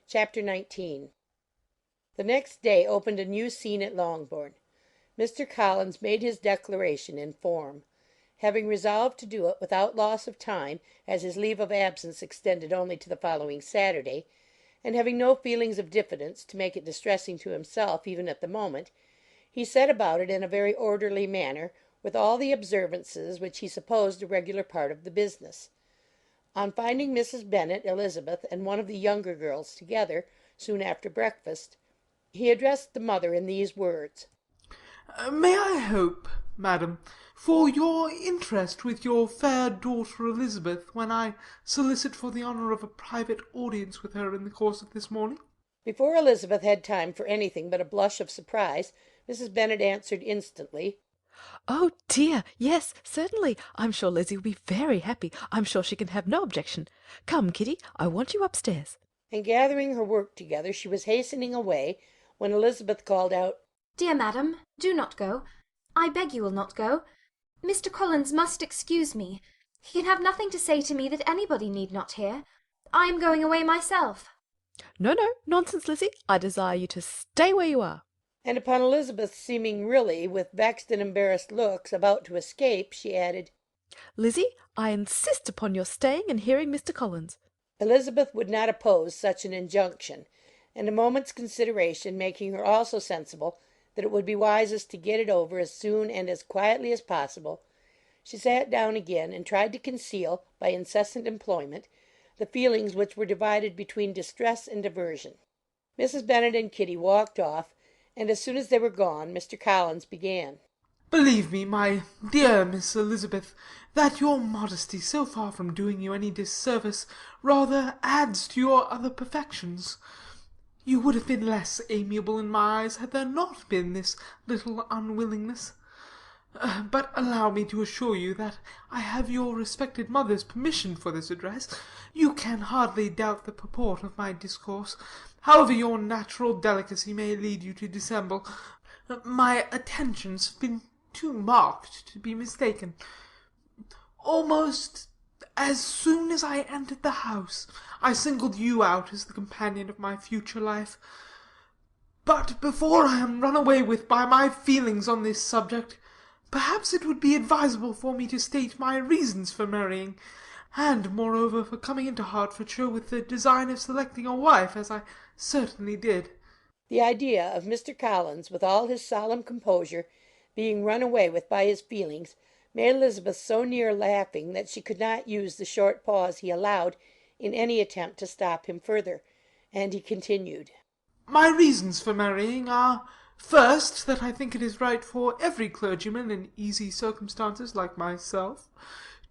Chapter 19 The next day opened a new scene at Longbourn. Mr. Collins made his declaration in form. Having resolved to do it without loss of time, as his leave of absence extended only to the following Saturday, and having no feelings of diffidence to make it distressing to himself even at the moment, he set about it in a very orderly manner, with all the observances which he supposed a regular part of the business. On finding Mrs. Bennet, Elizabeth, and one of the younger girls together, soon after breakfast, he addressed the mother in these words: "May I hope, madam, for your interest with your fair daughter Elizabeth, when I solicit for the honour of a private audience with her in the course of this morning?" Before Elizabeth had time for anything but a blush of surprise, Mrs. Bennet answered instantly: "Oh, dear, yes, certainly. I'm sure Lizzie will be very happy. I'm sure she can have no objection. Come, Kitty, I want you upstairs." And gathering her work together, she was hastening away, when Elizabeth called out: "Dear madam, do not go. I beg you will not go. Mr. Collins must excuse me. He can have nothing to say to me that anybody need not hear. I am going away myself." No, nonsense, Lizzie. I desire you to stay where you are. And upon Elizabeth seeming really, with vexed and embarrassed looks, about to escape, she added: "Lizzie, I insist upon your staying and hearing Mr. Collins." Elizabeth would not oppose such an injunction, and a moment's consideration making her also sensible that it would be wisest to get it over as soon and as quietly as possible, she sat down again, and tried to conceal, by incessant employment, the feelings which were divided between distress and aversion. Mrs. Bennet and Kitty walked off, and as soon as they were gone, Mr. Collins began: "Believe me, my dear Miss Elizabeth, that your modesty, so far from doing you any disservice, rather adds to your other perfections. You would have been less amiable in my eyes had there not been this little unwillingness. But allow me to assure you that I have your respected mother's permission for this address. You can hardly doubt the purport of my discourse. However your natural delicacy may lead you to dissemble, my attentions have been too marked to be mistaken. Almost as soon as I entered the house, I singled you out as the companion of my future life. But before I am run away with by my feelings on this subject, perhaps it would be advisable for me to state my reasons for marrying, and, moreover, for coming into Hertfordshire with the design of selecting a wife, as I certainly did." The idea of Mr. Collins, with all his solemn composure, being run away with by his feelings, made Elizabeth so near laughing that she could not use the short pause he allowed in any attempt to stop him further, and he continued: "My reasons for marrying are, first, that I think it is right for every clergyman in easy circumstances like myself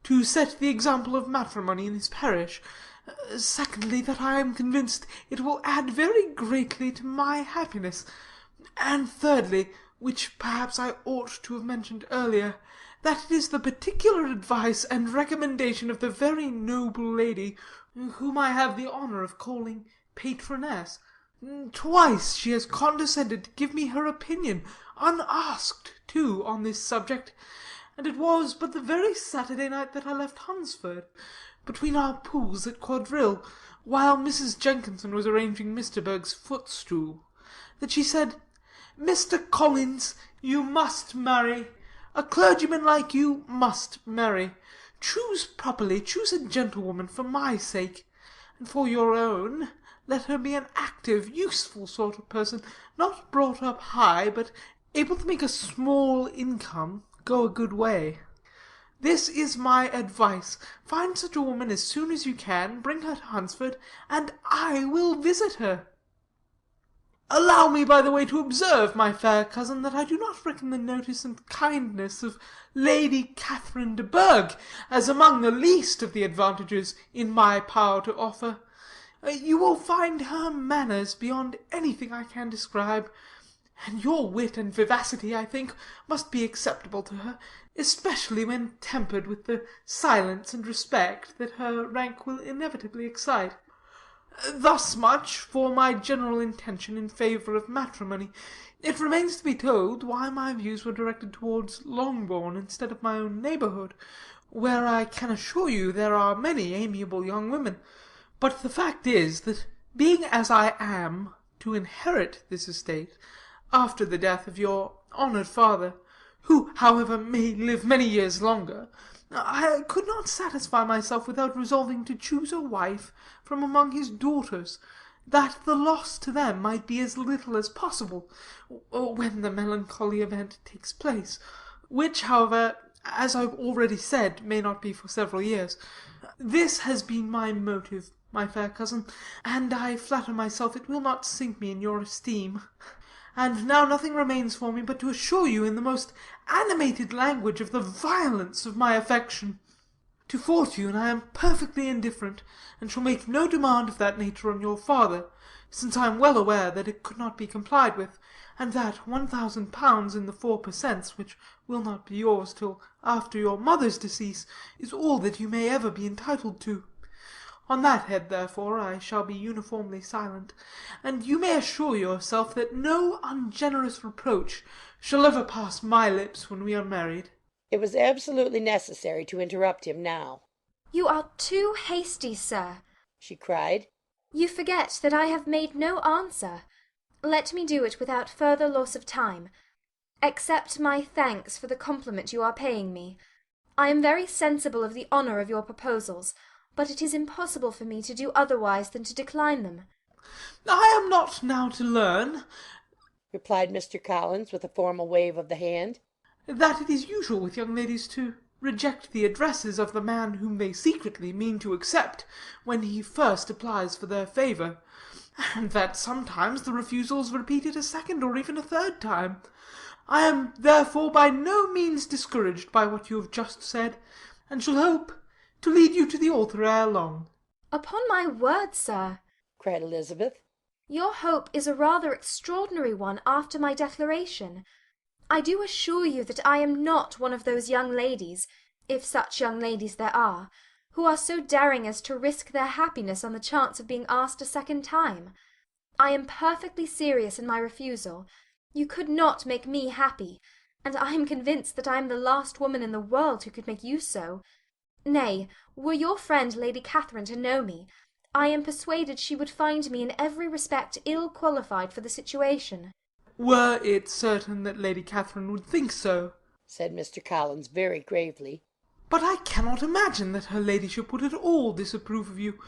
to set the example of matrimony in his parish. Secondly, that I am convinced it will add very greatly to my happiness. And thirdly, which perhaps I ought to have mentioned earlier, that it is the particular advice and recommendation of the very noble lady whom I have the honour of calling patroness. Twice she has condescended to give me her opinion, unasked, too, on this subject, and it was but the very Saturday night that I left Hunsford, between our pools at quadrille, while Mrs. Jenkinson was arranging Mr. Berg's footstool, that she said, 'Mr. Collins, you must marry. A clergyman like you must marry. Choose properly, choose a gentlewoman for my sake, and for your own, let her be an active, useful sort of person, not brought up high, but able to make a small income go a good way. This is my advice. Find such a woman as soon as you can, bring her to Hunsford, and I will visit her. Allow me, by the way, to observe, my fair cousin, that I do not reckon the notice and kindness of Lady Catherine de Bourgh as among the least of the advantages in my power to offer. You will find her manners beyond anything I can describe, and your wit and vivacity, I think, must be acceptable to her, especially when tempered with the silence and respect that her rank will inevitably excite. Thus much for my general intention in favour of matrimony. It remains to be told why my views were directed towards Longbourn instead of my own neighbourhood, where I can assure you there are many amiable young women. But the fact is, that Being as I am to inherit this estate after the death of your honoured father, who, however, may live many years longer, I could not satisfy myself without resolving to choose a wife from among his daughters, that the loss to them might be as little as possible, when the melancholy event takes place, which, however, as I've already said, may not be for several years. This has been my motive, my fair cousin, and I flatter myself it will not sink me in your esteem. And now nothing remains for me but to assure you in the most animated language of the violence of my affection. To fortune I am perfectly indifferent, and shall make no demand of that nature on your father, since I am well aware that it could not be complied with, and that £1,000 in the 4 per cents, which will not be yours till after your mother's decease, is all that you may ever be entitled to. On that head, therefore, I shall be uniformly silent, and you may assure yourself that no ungenerous reproach shall ever pass my lips when we are married." It was absolutely necessary to interrupt him now. "You are too hasty, sir," she cried. "You forget that I have made no answer. Let me do it without further loss of time. Accept my thanks for the compliment you are paying me. I am very sensible of the honour of your proposals, but it is impossible for me to do otherwise than to decline them." "I am not now to learn," replied Mr. Collins, with a formal wave of the hand, "that it is usual with young ladies to reject the addresses of the man whom they secretly mean to accept, when he first applies for their favour, and that sometimes the refusal is repeated a second or even a third time. I am therefore by no means discouraged by what you have just said, and shall hope to lead you to the altar ere long." "Upon my word, sir," cried Elizabeth, "your hope is a rather extraordinary one after my declaration. I do assure you that I am not one of those young ladies, if such young ladies there are, who are so daring as to risk their happiness on the chance of being asked a second time. I am perfectly serious in my refusal. You could not make me happy, and I am convinced that I am the last woman in the world who could make you so. Nay, were your friend Lady Catherine to know me, I am persuaded she would find me in every respect ill qualified for the situation." "Were it certain that Lady Catherine would think so," said Mr. Collins, very gravely. "but I cannot imagine that her ladyship would at all disapprove of you,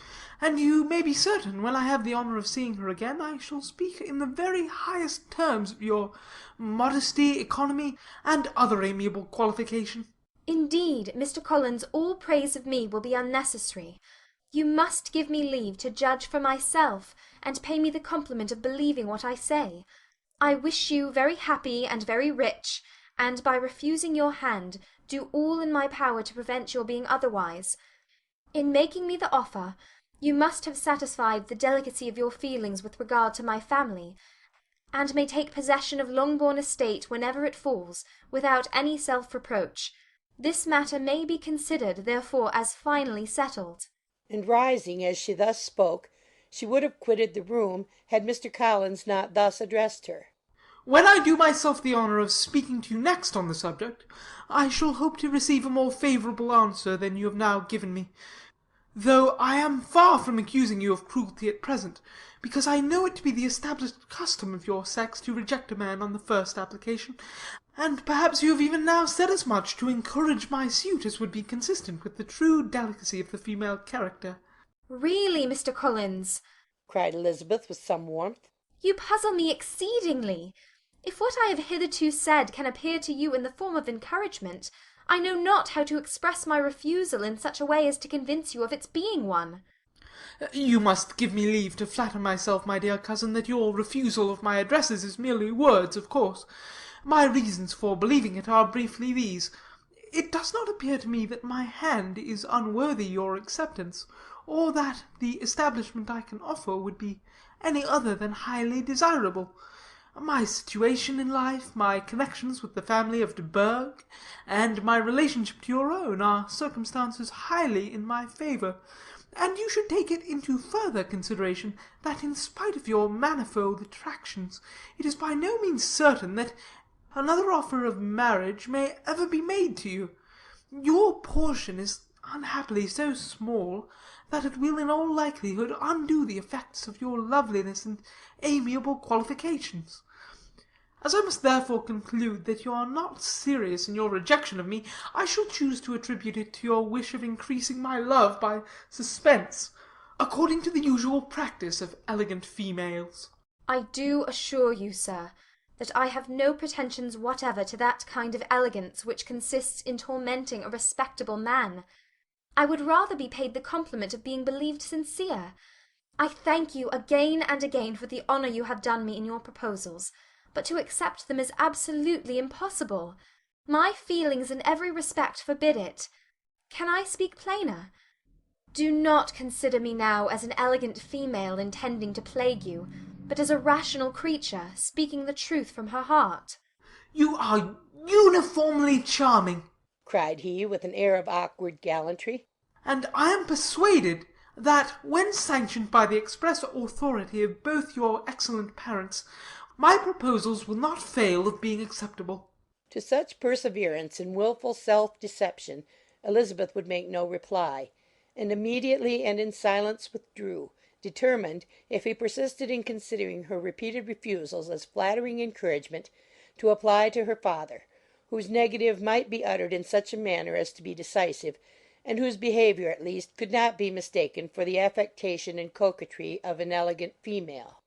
and you may be certain, when I have the honour of seeing her again, I shall speak in the very highest terms of your modesty, economy, and other amiable qualification." "Indeed, Mr. Collins, all praise of me will be unnecessary. You must give me leave to judge for myself, and pay me the compliment of believing what I say. I wish you very happy and very rich, and by refusing your hand, do all in my power to prevent your being otherwise. In making me the offer, you must have satisfied the delicacy of your feelings with regard to my family, and may take possession of Longbourn estate whenever it falls, without any self-reproach. This matter may be considered, therefore, as finally settled." And rising as she thus spoke, she would have quitted the room, had Mr. Collins not thus addressed her. "When I do myself the honour of speaking to you next on the subject, I shall hope to receive a more favourable answer than you have now given me, though I am far from accusing you of cruelty at present, because I know it to be the established custom of your sex to reject a man on the first application, and perhaps you have even now said as much to encourage my suit as would be consistent with the true delicacy of the female character." "Really, Mr. Collins," cried Elizabeth, with some warmth, "you puzzle me exceedingly. If what I have hitherto said can appear to you in the form of encouragement, I know not how to express my refusal in such a way as to convince you of its being one." "You must give me leave to flatter myself, my dear cousin, that your refusal of my addresses is merely words, of course. My reasons for believing it are briefly these. It does not appear to me that my hand is unworthy your acceptance, or that the establishment I can offer would be any other than highly desirable. My situation in life, my connections with the family of de Burgh, and my relationship to your own, are circumstances highly in my favour, and you should take it into further consideration that in spite of your manifold attractions, it is by no means certain that another offer of marriage may ever be made to you. Your portion is unhappily so small that it will in all likelihood undo the effects of your loveliness and amiable qualifications. As I must therefore conclude that you are not serious in your rejection of me, I shall choose to attribute it to your wish of increasing my love by suspense, according to the usual practice of elegant females. I do assure you, sir, that I have no pretensions whatever to that kind of elegance which consists in tormenting a respectable man. I would rather be paid the compliment of being believed sincere. I thank you again and again for the honour you have done me in your proposals, but to accept them is absolutely impossible. My feelings in every respect forbid it. Can I speak plainer? Do not consider me now as an elegant female intending to plague you, but as a rational creature speaking the truth from her heart. You are uniformly charming, cried he, with an air of awkward gallantry. And I am persuaded that, when sanctioned by the express authority of both your excellent parents, my proposals will not fail of being acceptable. To such perseverance in wilful self-deception Elizabeth would make no reply, and immediately and in silence withdrew, determined, if he persisted in considering her repeated refusals as flattering encouragement, to apply to her father, whose negative might be uttered in such a manner as to be decisive, and whose behaviour at least could not be mistaken for the affectation and coquetry of an elegant female.